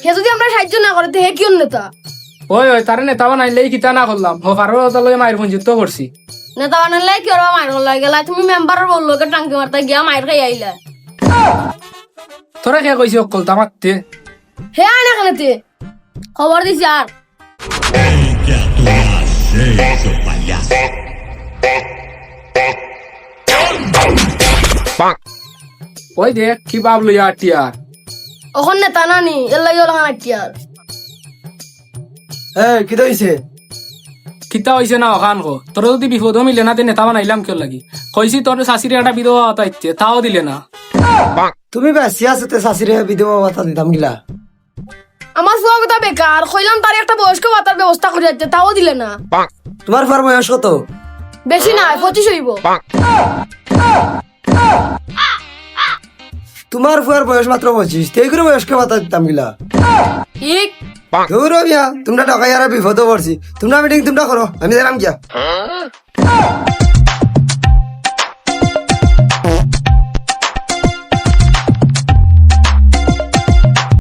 হে যদি আমরা সাহায্য না করে হে কি নেতা? ওই ওই তারে নেতা বানাইলেই কিতা না করলাম হো পারো তাহলে মায়ের পঞ্জিত করছি। নেতা বানালে কি ওরা মায়ের লাগে গেলা তুমি মেম্বারের বললো কে টাঙ্কি মারতে গিয়া মায়ের খাই আইলা। তোরা কে কইছি অকল তামাতে হে আয় না কেনতে খবর দিছি আর Eso, payaso. ওই দেখ কি বাবলু ইয়ার টিয়ার ওখান নেতা নানি এর লাগে ওলা নাকি আর কি হইছে? কিতা হইছে না ওখান কো তোর যদি বিপদ মিলে না তে নেতা বানাইলাম কেউ লাগি কইছি তোর শাশুড়ি একটা বিধবা হতা ইচ্ছে তাও দিলে না। তুমি বেশি আছে শাশুড়ি বিধবা ভাতা দিতাম গিলা। আমার ফুয়া কথা বেকার কইলাম তার একটা বয়স্ক ভাতার ব্যবস্থা করে যাচ্ছে তাও দিলে না। তোমার ফার বয়স কত? বেশি না 25 হইব। তোমার ফুয়ার বয়স মাত্র 25, তেই করে বয়স্ক ভাতা দিতাম গিলা। ঠিক ধরো মিয়া, তোমরা টাকা বিপদ পড়ছি, তোমরা মিটিং তোমরা করো, আমি দিলাম গিয়া।